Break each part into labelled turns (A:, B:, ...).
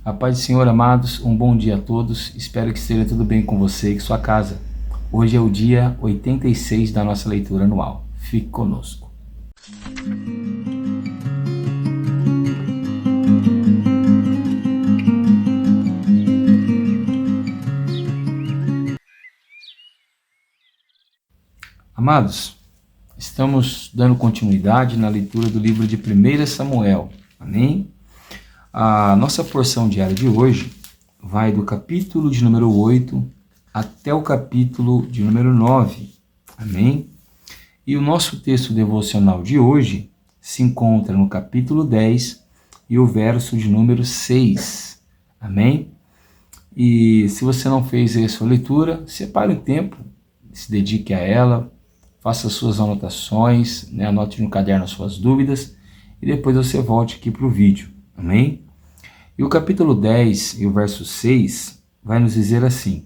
A: A paz do Senhor, amados, um bom dia a todos. Espero que esteja tudo bem com você e com sua casa. Hoje é o dia 86 da nossa leitura anual. Fique conosco. Amados, estamos dando continuidade na leitura do livro de 1 Samuel. Amém? A nossa porção diária de hoje vai do capítulo de número 8 até o capítulo de número 9. Amém? E o nosso texto devocional de hoje se encontra no capítulo 10 e o verso de número 6. Amém? E se você não fez a sua leitura, separe um tempo, se dedique a ela, faça suas anotações, anote no caderno as suas dúvidas e depois você volte aqui para o vídeo. Amém? E o capítulo 10 e o verso 6 vai nos dizer assim: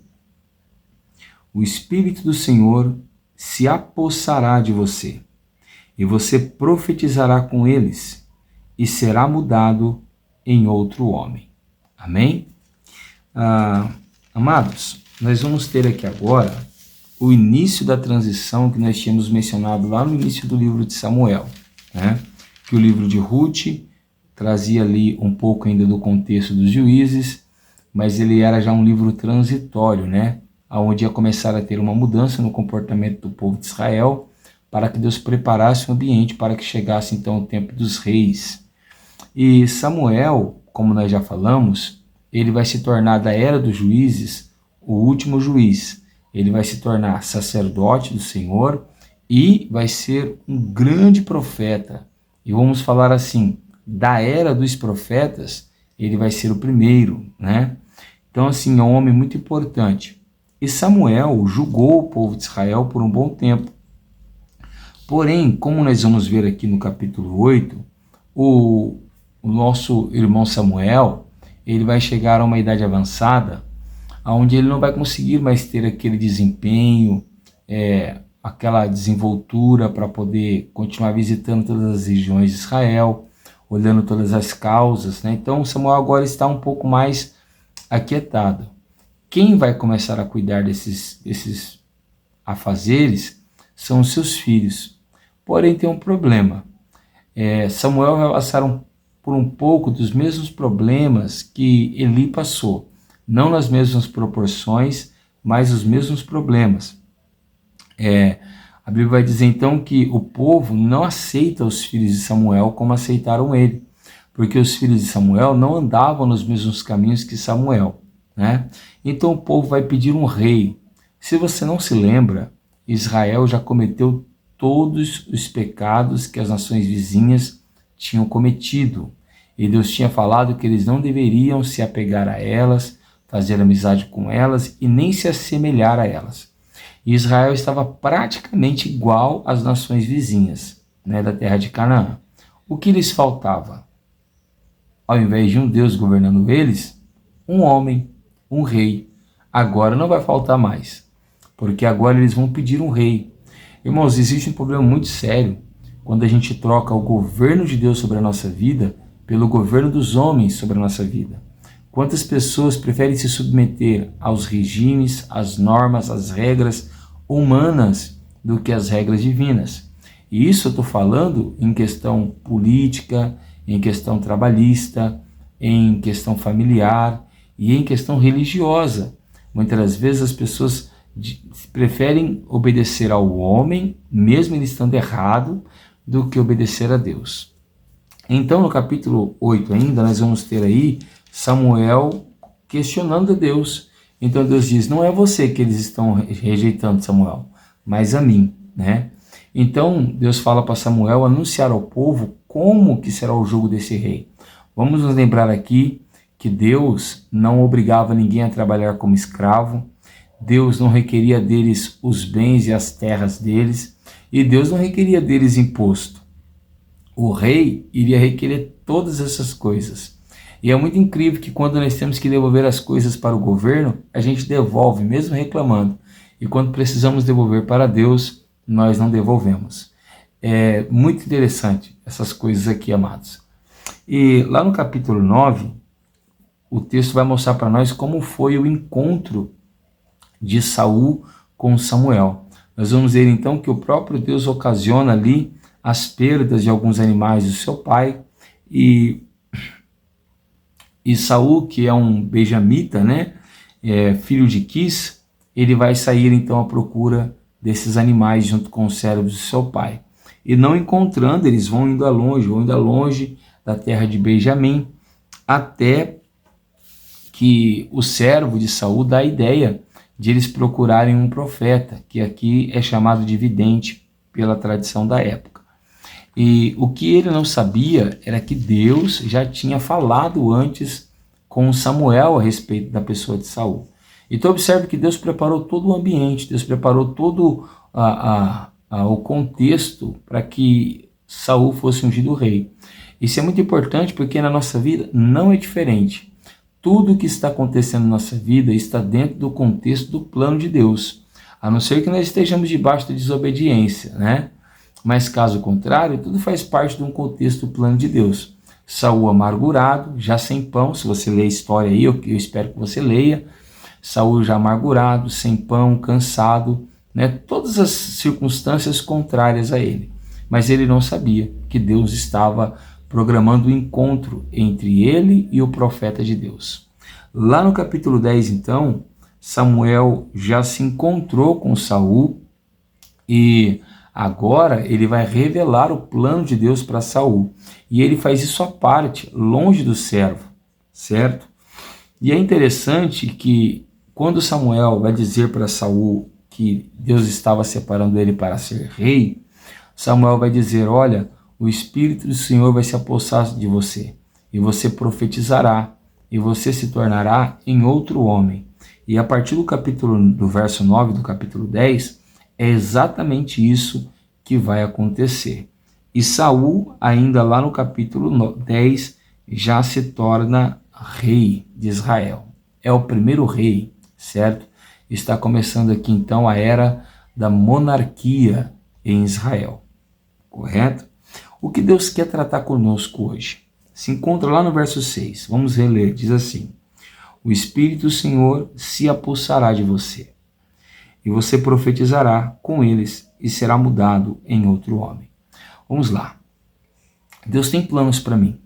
A: o Espírito do Senhor se apossará de você, e você profetizará com eles, e será mudado em outro homem. Amém? Amados, nós vamos ter aqui agora o início da transição que nós tínhamos mencionado lá no início do livro de Samuel, né? Que o livro de Ruth trazia ali um pouco ainda do contexto dos juízes, mas ele era já um livro transitório, né? Onde ia começar a ter uma mudança no comportamento do povo de Israel, para que Deus preparasse o ambiente para que chegasse então o tempo dos reis. E Samuel, como nós já falamos, ele vai se tornar da era dos juízes o último juiz. Ele vai se tornar sacerdote do Senhor e vai ser um grande profeta. E vamos falar assim, da era dos profetas, ele vai ser o primeiro, né? Então, assim, é um homem muito importante. E Samuel julgou o povo de Israel por um bom tempo. Porém, como nós vamos ver aqui no capítulo 8, o nosso irmão Samuel, ele vai chegar a uma idade avançada, onde ele não vai conseguir mais ter aquele desempenho, aquela desenvoltura para poder continuar visitando todas as regiões de Israel, olhando todas as causas, né? Então Samuel agora está um pouco mais aquietado. Quem vai começar a cuidar desses afazeres são os seus filhos. Porém tem um problema. Samuel vai passar por um pouco dos mesmos problemas que Eli passou. Não nas mesmas proporções, mas os mesmos problemas. A Bíblia vai dizer então que o povo não aceita os filhos de Samuel como aceitaram ele, porque os filhos de Samuel não andavam nos mesmos caminhos que Samuel, né? Então o povo vai pedir um rei. Se você não se lembra, Israel já cometeu todos os pecados que as nações vizinhas tinham cometido, e Deus tinha falado que eles não deveriam se apegar a elas, fazer amizade com elas e nem se assemelhar a elas. E Israel estava praticamente igual às nações vizinhas, né, da terra de Canaã. O que lhes faltava? Ao invés de um Deus governando eles, um homem, um rei. Agora não vai faltar mais, porque agora eles vão pedir um rei. Irmãos, existe um problema muito sério quando a gente troca o governo de Deus sobre a nossa vida pelo governo dos homens sobre a nossa vida. Quantas pessoas preferem se submeter aos regimes, às normas, às regras humanas do que às regras divinas? E isso eu estou falando em questão política, em questão trabalhista, em questão familiar e em questão religiosa. Muitas das vezes as pessoas preferem obedecer ao homem, mesmo ele estando errado, do que obedecer a Deus. Então no capítulo 8 ainda nós vamos ter aí Samuel questionando a Deus. Então Deus diz, não é você que eles estão rejeitando, Samuel, mas a mim, né? Então Deus fala para Samuel anunciar ao povo como que será o jugo desse rei. Vamos nos lembrar aqui que Deus não obrigava ninguém a trabalhar como escravo, Deus não requeria deles os bens e as terras deles, e Deus não requeria deles imposto. O rei iria requerer todas essas coisas. E é muito incrível que quando nós temos que devolver as coisas para o governo, a gente devolve, mesmo reclamando. E quando precisamos devolver para Deus, nós não devolvemos. É muito interessante essas coisas aqui, amados. E lá no capítulo 9, o texto vai mostrar para nós como foi o encontro de Saul com Samuel. Nós vamos ver então que o próprio Deus ocasiona ali as perdas de alguns animais do seu pai, e Saul, que é um benjamita, né, filho de Quis, ele vai sair então à procura desses animais junto com os servos do seu pai. E não encontrando, eles vão indo longe da terra de Benjamim, até que o servo de Saul dá a ideia de eles procurarem um profeta, que aqui é chamado de vidente pela tradição da época. E o que ele não sabia era que Deus já tinha falado antes com Samuel a respeito da pessoa de Saul. Então observe que Deus preparou todo o ambiente, Deus preparou todo o contexto para que Saul fosse ungido rei. Isso é muito importante porque na nossa vida não é diferente. Tudo que está acontecendo na nossa vida está dentro do contexto do plano de Deus, a não ser que nós estejamos debaixo da desobediência, né? Mas caso contrário, tudo faz parte de um contexto do plano de Deus. Saul amargurado, já sem pão, se você ler a história aí, eu espero que você leia. Saul já amargurado, sem pão, cansado, né? Todas as circunstâncias contrárias a ele. Mas ele não sabia que Deus estava programando o encontro entre ele e o profeta de Deus. Lá no capítulo 10, então, Samuel já se encontrou com Saul e agora ele vai revelar o plano de Deus para Saul. E ele faz isso à parte, longe do servo, certo? E é interessante que quando Samuel vai dizer para Saul que Deus estava separando ele para ser rei, Samuel vai dizer: olha, o Espírito do Senhor vai se apossar de você, e você profetizará, e você se tornará em outro homem. E a partir do verso 9 do capítulo 10, é exatamente isso que vai acontecer. E Saul, ainda lá no capítulo 10, já se torna rei de Israel. É o primeiro rei, certo? Está começando aqui então a era da monarquia em Israel, correto? O que Deus quer tratar conosco hoje? Se encontra lá no verso 6. Vamos reler. Diz assim: o Espírito do Senhor se apossará de você, e você profetizará com eles, e será mudado em outro homem. Vamos lá. Deus tem planos para mim.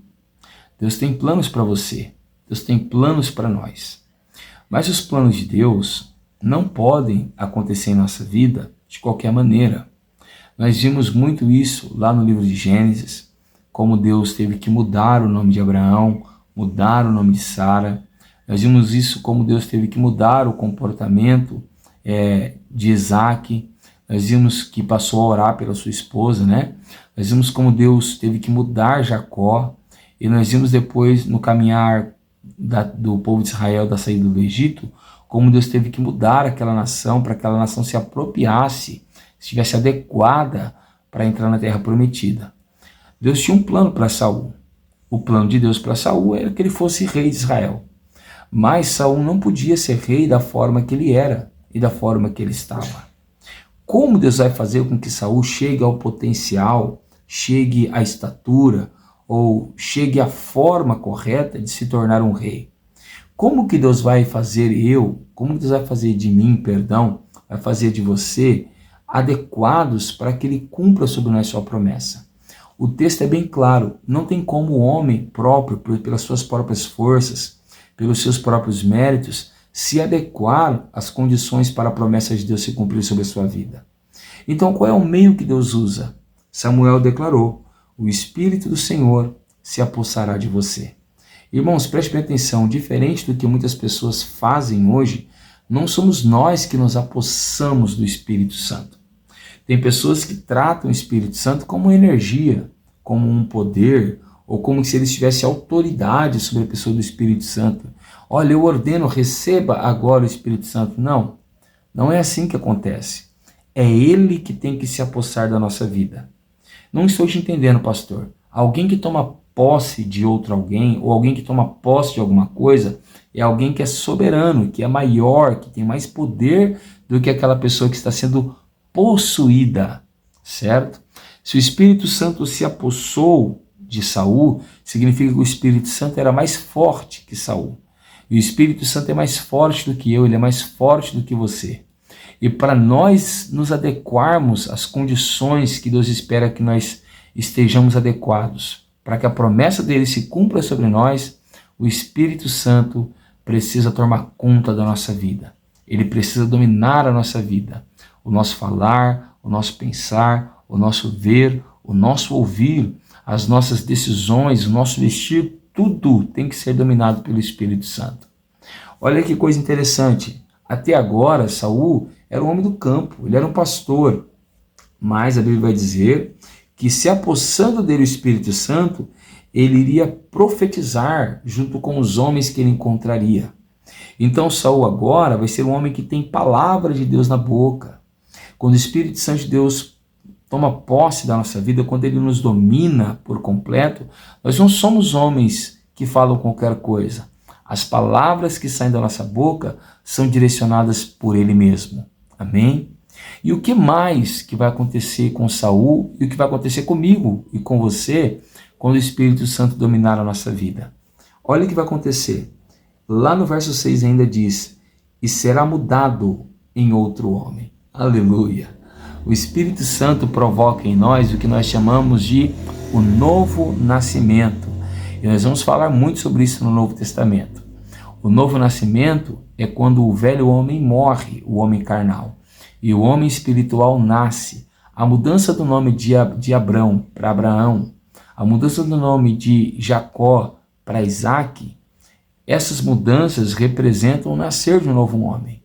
A: Deus tem planos para você. Deus tem planos para nós. Mas os planos de Deus não podem acontecer em nossa vida de qualquer maneira. Nós vimos muito isso lá no livro de Gênesis, como Deus teve que mudar o nome de Abraão, mudar o nome de Sara. Nós vimos isso como Deus teve que mudar o comportamento de Isaac. Nós vimos que passou a orar pela sua esposa, né? Nós vimos como Deus teve que mudar Jacó. E nós vimos depois no caminhar do povo de Israel da saída do Egito, como Deus teve que mudar aquela nação para que aquela nação se apropriasse, estivesse adequada para entrar na terra prometida. Deus tinha um plano para Saul. O plano de Deus para Saul era que ele fosse rei de Israel. Mas Saul não podia ser rei da forma que ele era e da forma que ele estava. Como Deus vai fazer com que Saul chegue ao potencial, chegue à estatura ou chegue à forma correta de se tornar um rei? Como que Deus vai fazer como Deus vai fazer de mim, vai fazer de você adequados para que ele cumpra sobre nós sua promessa? O texto é bem claro, não tem como o homem próprio, pelas suas próprias forças, pelos seus próprios méritos, se adequar às condições para a promessa de Deus se cumprir sobre a sua vida. Então qual é o meio que Deus usa? Samuel declarou: o Espírito do Senhor se apossará de você. Irmãos, preste atenção, diferente do que muitas pessoas fazem hoje, não somos nós que nos apossamos do Espírito Santo. Tem pessoas que tratam o Espírito Santo como energia, como um poder, ou como se ele tivesse autoridade sobre a pessoa do Espírito Santo. Olha, eu ordeno, receba agora o Espírito Santo. Não, não é assim que acontece. É ele que tem que se apossar da nossa vida. Não estou te entendendo, pastor. Alguém que toma posse de outro alguém, ou alguém que toma posse de alguma coisa, é alguém que é soberano, que é maior, que tem mais poder do que aquela pessoa que está sendo possuída, certo? Se o Espírito Santo se apossou de Saul, significa que o Espírito Santo era mais forte que Saul. E o Espírito Santo é mais forte do que eu, ele é mais forte do que você. E para nós nos adequarmos às condições que Deus espera que nós estejamos adequados, para que a promessa dele se cumpra sobre nós, o Espírito Santo precisa tomar conta da nossa vida. Ele precisa dominar a nossa vida, o nosso falar, o nosso pensar, o nosso ver, o nosso ouvir, as nossas decisões, o nosso vestir, tudo tem que ser dominado pelo Espírito Santo. Olha que coisa interessante. Até agora, Saul era um homem do campo, ele era um pastor. Mas a Bíblia vai dizer que, se apossando dele o Espírito Santo, ele iria profetizar junto com os homens que ele encontraria. Então Saul agora vai ser um homem que tem palavra de Deus na boca. Quando o Espírito Santo de Deus toma posse da nossa vida, quando ele nos domina por completo, nós não somos homens que falam qualquer coisa. As palavras que saem da nossa boca são direcionadas por ele mesmo. Amém? E o que mais que vai acontecer com Saul e o que vai acontecer comigo e com você quando o Espírito Santo dominar a nossa vida? Olha o que vai acontecer. Lá no verso 6 ainda diz: e será mudado em outro homem. Aleluia! O Espírito Santo provoca em nós o que nós chamamos de o novo nascimento. E nós vamos falar muito sobre isso no Novo Testamento. O novo nascimento é quando o velho homem morre, o homem carnal, e o homem espiritual nasce. A mudança do nome de Abrão para Abraão, a mudança do nome de Jacó para Isaac, essas mudanças representam o nascer de um novo homem.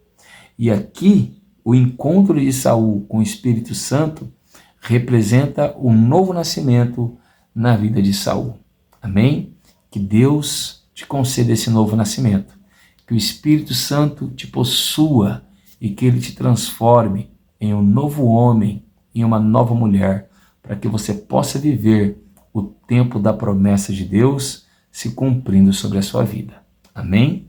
A: E aqui, o encontro de Saul com o Espírito Santo representa o novo nascimento na vida de Saul. Amém? Que Deus te conceda esse novo nascimento. Que o Espírito Santo te possua e que ele te transforme em um novo homem, em uma nova mulher, para que você possa viver o tempo da promessa de Deus se cumprindo sobre a sua vida. Amém?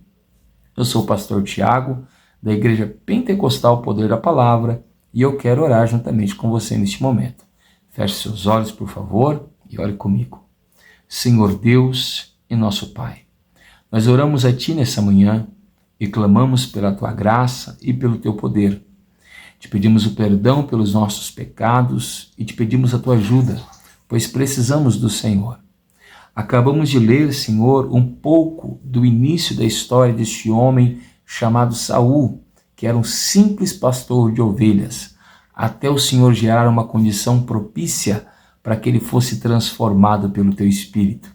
A: Eu sou o pastor Tiago, da Igreja Pentecostal Poder da Palavra, e eu quero orar juntamente com você neste momento. Feche seus olhos, por favor, e ore comigo. Senhor Deus e nosso Pai, nós oramos a Ti nessa manhã e clamamos pela Tua graça e pelo Teu poder. Te pedimos o perdão pelos nossos pecados e te pedimos a Tua ajuda, pois precisamos do Senhor. Acabamos de ler, Senhor, um pouco do início da história deste homem chamado Saul, que era um simples pastor de ovelhas, até o Senhor gerar uma condição propícia para que ele fosse transformado pelo Teu Espírito.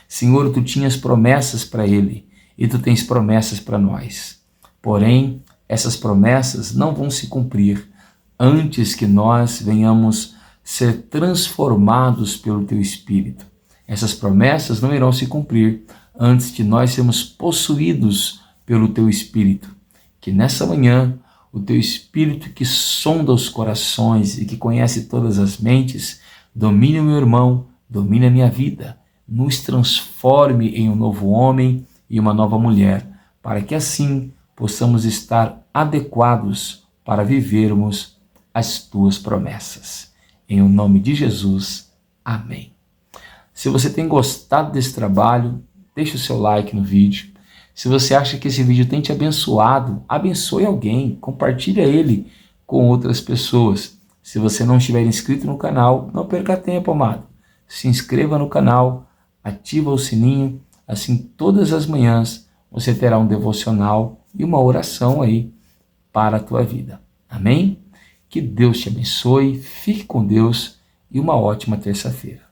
A: Senhor, Tu tinhas promessas para ele e Tu tens promessas para nós. Porém, essas promessas não vão se cumprir antes que nós venhamos ser transformados pelo Teu Espírito. Essas promessas não irão se cumprir antes de nós sermos possuídos pelo Teu Espírito. Que nessa manhã, o Teu Espírito que sonda os corações e que conhece todas as mentes, domine o meu irmão, domine a minha vida, nos transforme em um novo homem e uma nova mulher, para que assim possamos estar adequados para vivermos as Tuas promessas. Em o nome de Jesus, amém. Se você tem gostado desse trabalho, deixe o seu like no vídeo. Se você acha que esse vídeo tem te abençoado, abençoe alguém, compartilhe ele com outras pessoas. Se você não estiver inscrito no canal, não perca tempo, amado. Se inscreva no canal, ativa o sininho, assim todas as manhãs você terá um devocional e uma oração aí para a tua vida. Amém? Que Deus te abençoe, fique com Deus e uma ótima terça-feira.